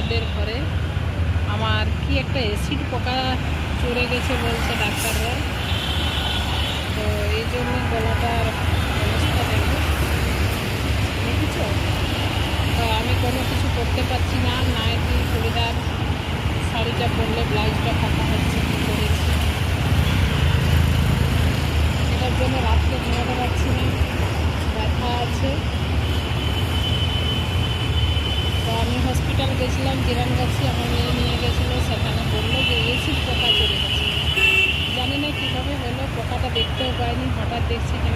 ওষুধের ঘরে আমার কি একটা অ্যাসিড পোকা চড়ে গেছে বলছে ডাক্তাররা। তো এই জন্য গলাটার অবস্থা দেখেছো। তো আমি কোনো কিছু করতে পারছি না, নাইটি চুড়িদার শাড়িটা পরলে ব্লাউজটা ফাঁকা হচ্ছে, কী করেছি এটার জন্য রাত্রে ঘুমাতে পারছি না, ব্যথা আছে। তো আমি হসপিটাল গেছিলাম জিরানগাছি, আমার মেয়ে নিয়ে গেছিলো, সেখানে বললো যে এসিড পোকা চলে গেছে। জানি না কীভাবে হলো, পোকাটা দেখতেও পাইনি, হঠাৎ দেখছি কেন